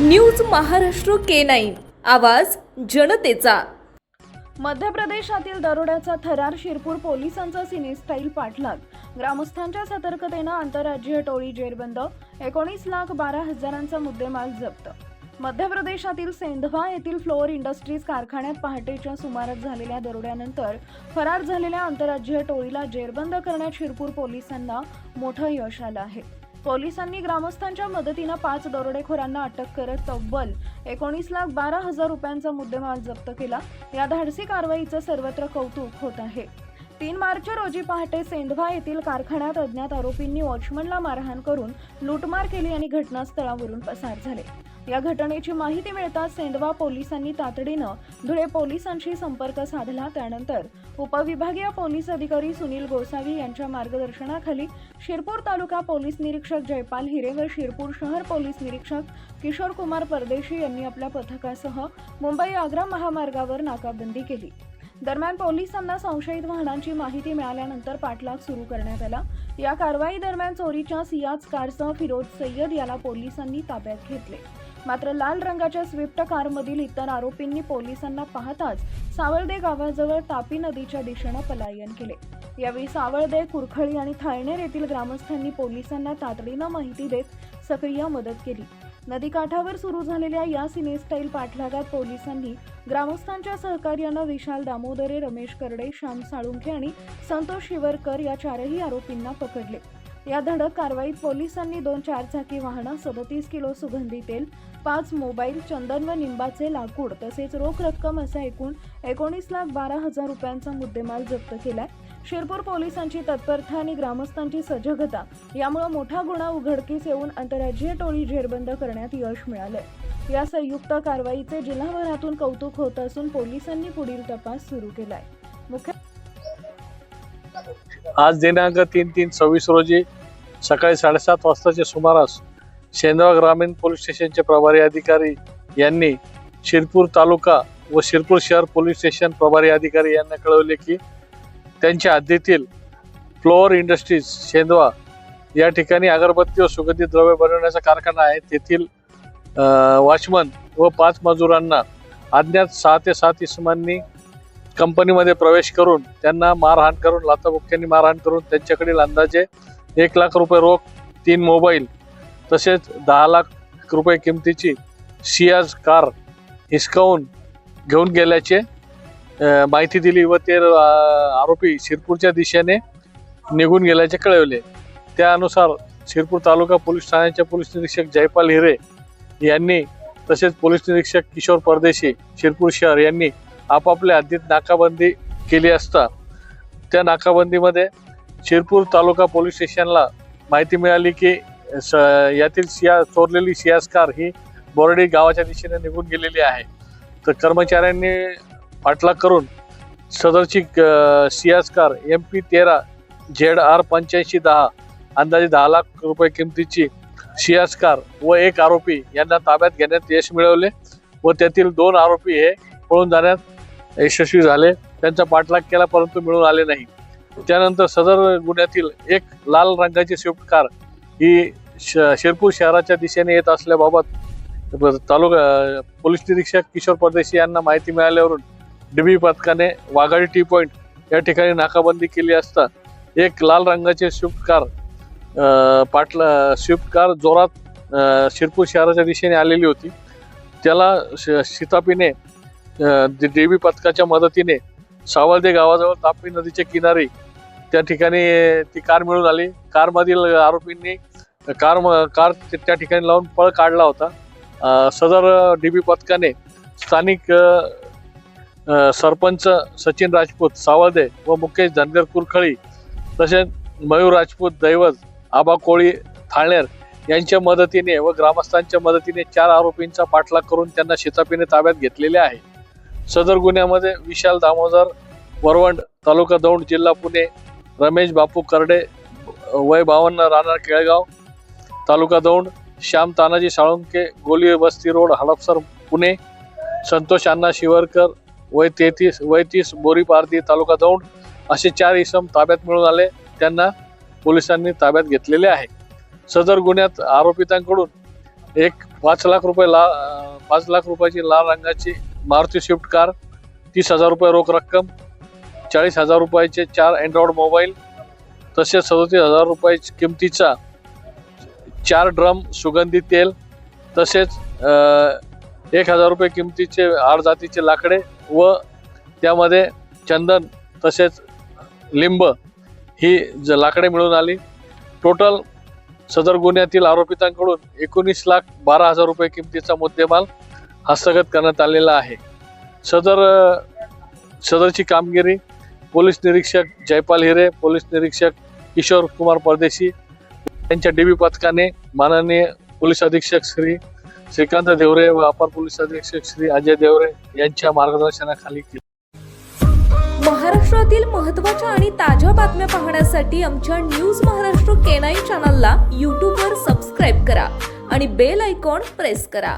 News Maharashtra K9 आवाज जनतेचा। मध्य प्रदेशातील दरोड्याचा थरार, शिरपूर पोलिसांचा सिनेस्टाईल पाठलाग, ग्रामस्थांच्या सतर्कतेने आंतरराज्यीय टोळी जेरबंद, 19,12,000चा मुद्देमाल जप्त। मध्य प्रदेशातील सेंधवा येथील फ्लोअर इंडस्ट्रीज कारखान्यात पहाटेच्या सुमारास झालेल्या दरोड्यानंतर फरार झालेल्या आंतरराज्यीय टोळीला जेरबंद करण्यात शिरपूर पोलिसांना मोठं यश आलं आहे। पोलिसांनी ग्रामस्थांच्या मदतीने 5 दरोडेखोरांना अटक करत तब्बल 19,12,000 रुपयांचा मुद्देमाल जप्त केला। या धाडसी कारवाईचं सर्वत्र कौतुक होत आहे। 3 मार्च रोजी पहाटे सेंधवा येथील कारखान्यात अज्ञात आरोपींनी वॉचमनला मारहाण करून लूटमार केली आणि घटनास्थळावरून पसार झाले। या घटनेची माहिती मिळताच सेंधवा पोलिसांनी तातडीनं धुळे पोलिसांशी संपर्क साधला। त्यानंतर उपविभागीय पोलीस अधिकारी सुनील गोसावी यांच्या मार्गदर्शनाखाली शिरपूर तालुका पोलीस निरीक्षक जयपाल हिरे व शिरपूर शहर पोलीस निरीक्षक किशोर कुमार परदेशी यांनी आपल्या पथकासह मुंबई आग्रा महामार्गावर नाकाबंदी केली। दरम्यान पोलिसांना संशयित वाहनांची माहिती मिळाल्यानंतर पाठलाग सुरू करण्यात आला। या कारवाई दरम्यान चोरीच्या सियाज कारसह फिरोज सय्यद याला पोलिसांनी ताब्यात घेतले। मात्र लाल रंगाच्या स्विफ्ट कारमधील इतर आरोपींनी पोलिसांना पाहताच सावळदे गावाजवळ तापी नदीच्या दिशेने पलायन केले। यावेळी सावळदे, कुरखळी आणि थाळनेर येथील ग्रामस्थांनी पोलिसांना तातडीने माहिती देत सक्रिय मदत केली। नदीकाठावर सुरू झालेल्या या सिनेस्टाईल पाठलागात पोलिसांनी ग्रामस्थांच्या सहकार्याने विशाल दामोदरे, रमेश करडे, श्याम साळुंखे आणि संतोष शिवरकर या 4ही आरोपींना पकडले। या धडक कारवाईत पोलिसांनी 2 चारचाकी वाहनं, 37 किलो सुगंधी तेल, 5 मोबाईल, चंदन व निंबाचे लाकूड तसेच रोख रक्कम असा एकूण 19,12,000 रुपयांचा मुद्देमाल जप्त केलाय। शिरपूर पोलिसांची तत्परता आणि ग्रामस्थांची सजगता यामुळे मोठा गुन्हा उघडकीस येऊन आंतरराज्यीय टोळी जेरबंद करण्यात यश मिळालंय। या संयुक्त कारवाईचे जिल्हाभरातून कौतुक होत असून पोलिसांनी पुढील तपास सुरू केलाय। आज दिनांक 3/3/26 रोजी सकाळी 7:30 वाजताच्या सुमारास सेंधवा ग्रामीण पोलीस स्टेशनचे प्रभारी अधिकारी यांनी शिरपूर तालुका व शिरपूर शहर पोलीस स्टेशन प्रभारी अधिकारी यांना कळवले की त्यांच्या हद्दीतील फ्लोअर इंडस्ट्रीज सेंधवा या ठिकाणी अगरबत्ती व सुगंधी द्रव्य बनवण्याचा कारखाना आहे। तेथील वॉचमन व 5 मजुरांना अज्ञात 6 ते 7 इसमांनी कंपनीमध्ये प्रवेश करून त्यांना मारहाण करून लाथाबुक्क्यांनी मारहाण करून त्यांच्याकडील अंदाजे 1 लाख रुपये रोख, 3 मोबाईल तसेच 10 लाख रुपये किमतीची सियाज कार हिसकावून घेऊन गेल्याचे माहिती दिली व ते आरोपी शिरपूरच्या दिशेने निघून गेल्याचे कळवले। त्यानुसार शिरपूर तालुका पोलीस ठाण्याचे पोलीस निरीक्षक जयपाल हिरे यांनी तसेच पोलीस निरीक्षक किशोर परदेशी शिरपूर शहर यांनी आपापल्या हद्दीत नाकाबंदी केली असता त्या नाकाबंदीमध्ये शिरपूर तालुका पोलीस स्टेशनला माहिती मिळाली की यातील चोरलेली सियाज कार ही बोर्डी गावाच्या दिशेने निघून गेलेली आहे। तर कर्मचाऱ्यांनी पाठलाग करून सदरची सियाज कार MP 13 ZR 8510 अंदाजे 10 लाख रुपये किमतीची सियाज कार व 1 आरोपी यांना ताब्यात घेण्यात यश मिळवले व त्यातील 2 आरोपी हे पळून जाण्यात यशस्वी झाले। त्यांचा पाठलाग केला परंतु मिळून आले नाही। त्यानंतर सदर गुन्ह्यातील 1 लाल रंगाची स्विफ्ट कार ही शिरपूर शहराच्या दिशेने येत असल्याबाबत तालुका पोलीस निरीक्षक किशोर परदेशी यांना माहिती मिळाल्यावरून DB पथकाने वाघाडी टी पॉइंट या ठिकाणी नाकाबंदी केली असता 1 लाल रंगाची स्विफ्ट कार जोरात शिरपूर शहराच्या दिशेने आलेली होती। त्याला शितापीने DB पथकाच्या मदतीने सावळदे गावाजवळ तापी नदीच्या किनारी त्या ठिकाणी ती कार मिळून आली। कारमधील आरोपींनी कार त्या ठिकाणी लावून पळ काढला होता। सदर DB पथकाने स्थानिक सरपंच सचिन राजपूत सावळदे व मुकेश धनगर कुरखळी तसेच मयूर राजपूत दैवत आबा कोळी थाळनेर यांच्या मदतीने व ग्रामस्थांच्या मदतीने 4 आरोपींचा पाठलाग करून त्यांना शितापीने ताब्यात घेतलेले आहे। सदर गुन्ह्यामध्ये विशाल दामोदर वरवंड, तालुका दौंड, जिल्हा पुणे, रमेश बापू करडे वय 52 राहणार केळगाव, तालुका दौंड, श्याम तानाजी साळुंके, गोली बस्ती रोड, हडपसर, पुणे, संतोष अण्णा शिवरकर वय 30 बोरी पारधी, तालुका दौंड असे 4 इसम ताब्यात मिळून आले। त्यांना पोलिसांनी ताब्यात घेतलेले आहे। सदर गुन्ह्यात आरोपितांकडून एक 5 लाख रुपयाची लाल रंगाची मारुती स्विफ्ट कार, 30,000 रुपये रोख रक्कम, 40,000 रुपयाचे 4 अँड्रॉइड मोबाईल, तसेच 37,000 रुपये किमतीचा 4 ड्रम सुगंधी तेल, तसेच 1,000 रुपये किमतीचे 8 जातीचे लाकडे व त्यामध्ये चंदन तसेच लिंब ही लाकडे मिळून आली. टोटल सदर गुन्ह्यातील आरोपितांकडून 19,12,000 रुपये किमतीचा मुद्देमाल हस्तगत करण्यात आलेला आहे. सदरची कामगिरी पोलीस निरीक्षक जयपाल हिरे, पोलीस निरीक्षक किशोर कुमार परदेशी यांच्या डीबी पथकाने माननीय पोलीस अधीक्षक श्रीकांत देवरे व अपर पोलीस अधीक्षक श्री अजय देवरे यांच्या मार्गदर्शनाखाली केली. महाराष्ट्रातील महत्त्वाच्या आणि ताज्या बातम्या पाहण्यासाठी आमच्या न्यूज महाराष्ट्र K9 चॅनलला यूट्यूबवर सबस्क्राईब करा आणि बेल आयकॉन प्रेस करा.